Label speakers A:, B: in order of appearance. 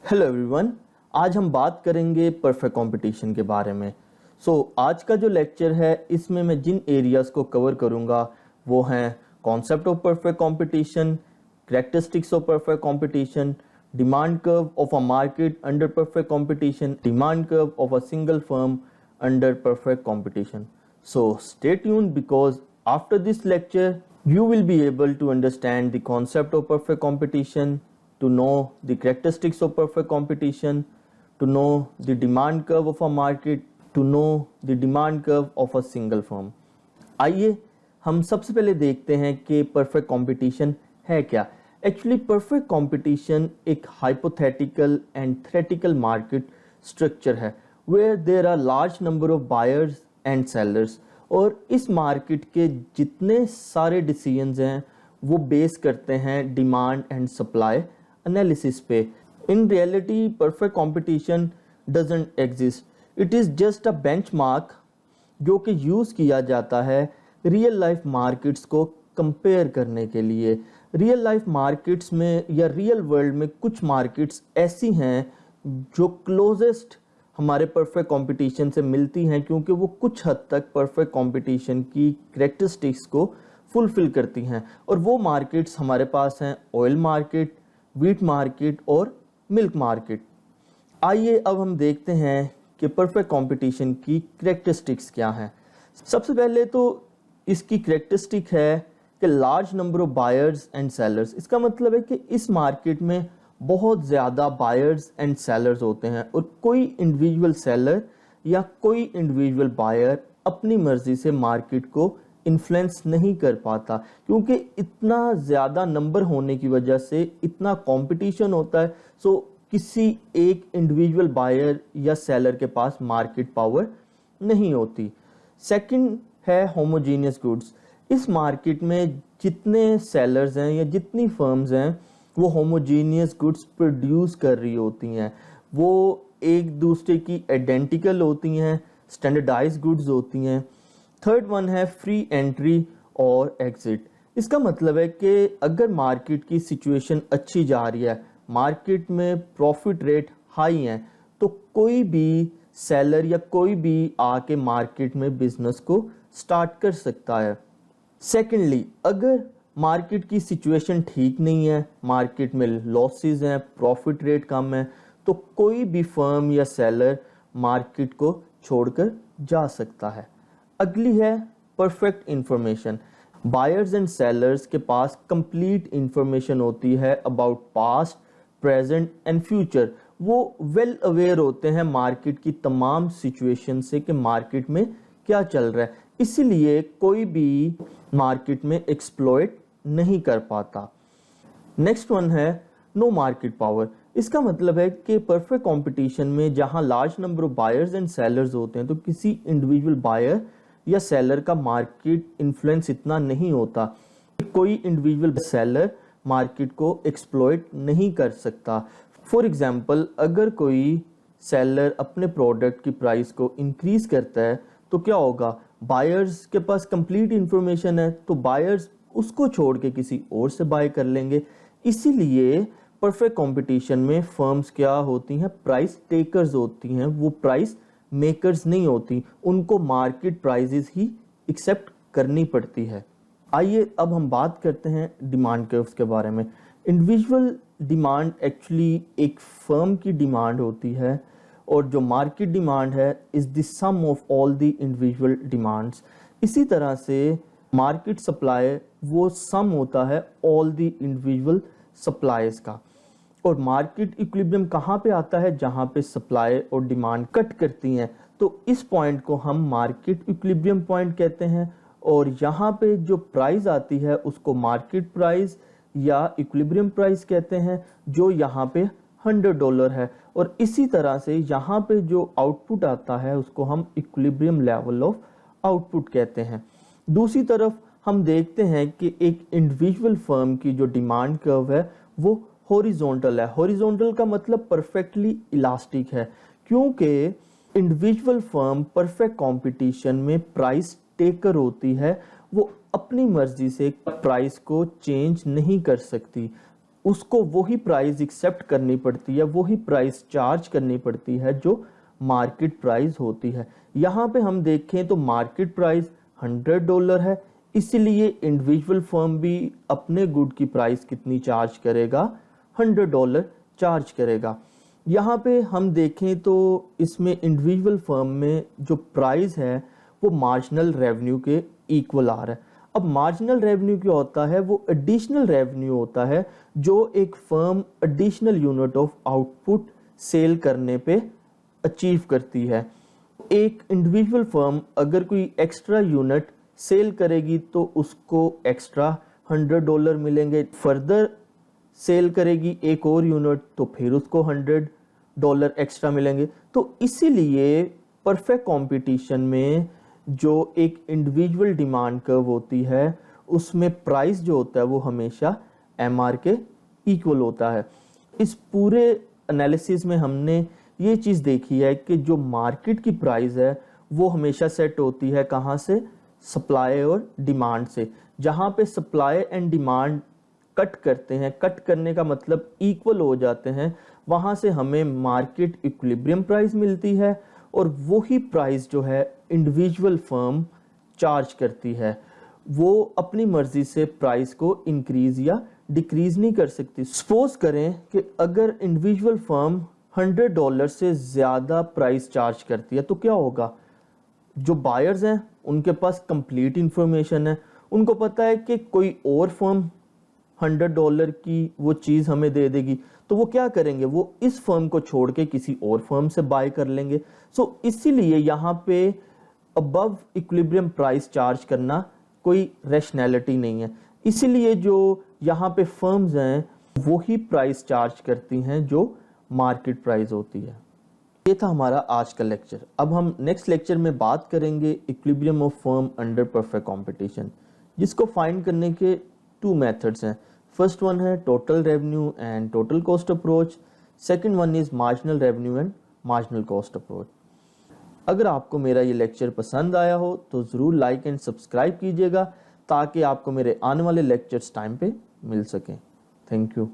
A: Hello everyone. आज हम बात करेंगे परफेक्ट कंपटीशन के बारे में। आज का जो लेक्चर है इसमें मैं जिन एरियाज को कवर करूंगा वो हैं concept of perfect competition, characteristics of perfect competition, demand curve of a market under perfect competition, demand curve of a single firm under perfect competition. So stay tuned because after this lecture you will be able to understand the concept of perfect competition, to know the characteristics of perfect competition, to know the demand curve of a market, to know the demand curve of a single firm। आइए हम सबसे पहले देखते हैं कि perfect competition है क्या। Actually perfect competition एक hypothetical and theoretical market structure है where there are large number of buyers and sellers, और इस मार्केट के जितने सारे डिसीजंस हैं वो बेस करते हैं डिमांड एंड सप्लाई एनालिसिस पे। In reality perfect competition doesn't exist, it is just a benchmark जो कि यूज़ किया जाता है रियल लाइफ मार्केट्स को कंपेयर करने के लिए। रियल लाइफ मार्केट्स में या रियल वर्ल्ड में कुछ मार्केट्स ऐसी हैं जो क्लोजेस्ट हमारे परफेक्ट कंपटीशन से मिलती हैं, क्योंकि वो कुछ हद तक परफेक्ट कंपटीशन की कैरेक्टरिस्टिक्स को फुलफिल करती हैं। और वो मार्केट्स हमारे पास हैं ऑयल मार्केट, व्हीट मार्केट और मिल्क मार्केट। आइए अब हम देखते हैं कि परफेक्ट कंपटीशन की कैरेक्टरिस्टिक्स क्या हैं। सबसे पहले तो इसकी कैरेक्टरिस्टिक है कि large number of buyers and sellers. इसका मतलब है कि इस मार्केट में बहुत ज़्यादा बायर्स एंड सेलर्स होते हैं और कोई इंडिविजुअल सेलर या कोई इंडिविजुअल बायर अपनी मर्जी से मार्केट को इन्फ्लुएंस नहीं कर पाता, क्योंकि इतना ज़्यादा नंबर होने की वजह से इतना कंपटीशन होता है। किसी एक इंडिविजुअल बायर या सेलर के पास मार्केट पावर नहीं होती। सेकंड है होमोजीनियस गुड्स। इस मार्केट में जितने सेलर्स हैं या जितनी फर्म्स हैं वो होमोजीनियस गुड्स प्रोड्यूस कर रही होती हैं, वो एक दूसरे की आइडेंटिकल होती हैं, स्टैंडर्डाइज गुड्स होती हैं। थर्ड वन है फ्री एंट्री और एग्जिट। इसका मतलब है कि अगर मार्केट की सिचुएशन अच्छी जा रही है, मार्केट में प्रॉफिट रेट हाई है, तो कोई भी सेलर या कोई भी आके मार्केट में बिजनेस को स्टार्ट कर सकता है। सेकेंडली, अगर मार्केट की सिचुएशन ठीक नहीं है, मार्केट में लॉसेस हैं, प्रॉफिट रेट कम है, तो कोई भी फर्म या सेलर मार्केट को छोड़कर जा सकता है। अगली है perfect information. Buyers and sellers के पास कंप्लीट इंफॉर्मेशन होती है about past, present and future. वो वेल अवेयर होते हैं मार्केट की तमाम सिचुएशन से कि मार्केट में क्या चल रहा है, इसीलिए कोई भी मार्केट में एक्सप्लॉइट नहीं कर पाता। नेक्स्ट वन है नो मार्केट पावर। इसका मतलब है कि परफेक्ट कंपटीशन में जहां large number of buyers and sellers होते हैं, तो किसी इंडिविजुअल बायर या सेलर का मार्केट इन्फ्लुएंस इतना नहीं होता। कोई इंडिविजुअल सेलर मार्केट को एक्सप्लॉइट नहीं कर सकता। फॉर एग्जांपल, अगर कोई सेलर अपने प्रोडक्ट की प्राइस को इंक्रीज करता है तो क्या होगा, बायर्स के पास कंप्लीट इंफॉर्मेशन है, तो बायर्स उसको छोड़ के किसी और से बाय कर लेंगे। इसीलिए परफेक्ट कंपटीशन में फर्म्स क्या होती हैं, प्राइस टेकर्स होती हैं, वो प्राइस मेकर्स नहीं होती। उनको मार्केट प्राइसेस ही एक्सेप्ट करनी पड़ती है। आइए अब हम बात करते हैं डिमांड कर्व्स के बारे में। इंडिविजुअल डिमांड एक्चुअली एक फर्म की डिमांड होती है, और जो मार्केट डिमांड है is the sum of all the individual demands. इसी तरह से मार्केट सप्लाई वो सम होता है ऑल द इंडिविजुअल सप्लाईज का। और मार्केट इक्विलिब्रियम कहाँ पे आता है, जहाँ पे सप्लाई और डिमांड कट करती हैं, तो इस पॉइंट को हम मार्केट इक्विलिब्रियम पॉइंट कहते हैं। और यहाँ पे जो प्राइस आती है उसको मार्केट प्राइस या इक्विलिब्रियम प्राइस कहते हैं, जो यहाँ पे $100 है। और इसी तरह से यहाँ पे जो आउटपुट आता है उसको हम इक्विलिब्रियम लेवल ऑफ आउटपुट कहते हैं। दूसरी तरफ हम देखते हैं कि एक इंडिविजुअल फर्म की जो डिमांड कर्व है वो हॉरिजॉन्टल है। हॉरिजॉन्टल का मतलब परफेक्टली इलास्टिक है, क्योंकि इंडिविजुअल फर्म परफेक्ट कंपटीशन में प्राइस टेकर होती है, वो अपनी मर्जी से प्राइस को चेंज नहीं कर सकती। उसको वही प्राइस एक्सेप्ट करनी पड़ती है, वही प्राइस चार्ज करनी पड़ती है जो मार्केट प्राइस होती है। यहाँ पे हम देखें तो मार्केट प्राइस $100 है, इसलिए इंडिविजुअल फर्म भी अपने गुड की प्राइस कितनी चार्ज करेगा, $100 चार्ज करेगा। यहाँ पे हम देखें तो इसमें इंडिविजुअल फर्म में जो प्राइस है वो मार्जिनल रेवेन्यू के इक्वल आ रहा है। अब मार्जिनल रेवेन्यू क्या होता है, वो एडिशनल रेवेन्यू होता है जो एक firm additional unit of output sell करने पे अचीव करती है। एक इंडिविजुअल फर्म अगर कोई एक्स्ट्रा यूनिट सेल करेगी तो उसको एक्स्ट्रा $100 मिलेंगे, फर्दर सेल करेगी एक और यूनिट तो फिर उसको $100 एक्स्ट्रा मिलेंगे। तो इसीलिए परफेक्ट कंपटीशन में जो एक इंडिविजुअल डिमांड कर्व होती है उसमें प्राइस जो होता है वो हमेशा एमआर के इक्वल होता है। इस पूरे एनालिसिस में हमने ये चीज़ देखी है कि जो मार्केट की प्राइस है वो हमेशा सेट होती है कहाँ से, सप्लाई और डिमांड से। जहाँ पे सप्लाई एंड डिमांड कट करते हैं, कट करने का मतलब इक्वल हो जाते हैं, वहाँ से हमें मार्केट इक्विलिब्रियम प्राइस मिलती है और वही प्राइस जो है इंडिविजुअल फर्म चार्ज करती है। वो अपनी मर्जी से प्राइस को इंक्रीज या डिक्रीज नहीं कर सकती। सपोज करें कि अगर इंडिविजुअल फर्म $100 से ज़्यादा प्राइस चार्ज करती है तो क्या होगा, जो बायर्स हैं उनके पास कंप्लीट इंफॉर्मेशन है, उनको पता है कि कोई और फर्म $100 की वो चीज़ हमें दे देगी, तो वो क्या करेंगे, वो इस फर्म को छोड़ के किसी और फर्म से बाय कर लेंगे। सो इसीलिए यहाँ पे अबव इक्विलिब्रियम प्राइस चार्ज करना कोई रैशनैलिटी नहीं है। इसीलिए जो यहाँ पे फर्म्स हैं वही प्राइस चार्ज करती हैं जो मार्केट प्राइस होती है। ये था हमारा आज का लेक्चर। अब हम नेक्स्ट लेक्चर में बात करेंगे equilibrium of firm under perfect competition, जिसको फाइंड करने के 2 मेथड्स हैं। फर्स्ट वन है total revenue and total cost approach, second one is marginal revenue and marginal cost approach. अगर आपको मेरा ये लेक्चर पसंद आया हो तो ज़रूर लाइक एंड सब्सक्राइब कीजिएगा ताकि आपको मेरे आने वाले लेक्चर्स टाइम पे मिल सकें। Thank you.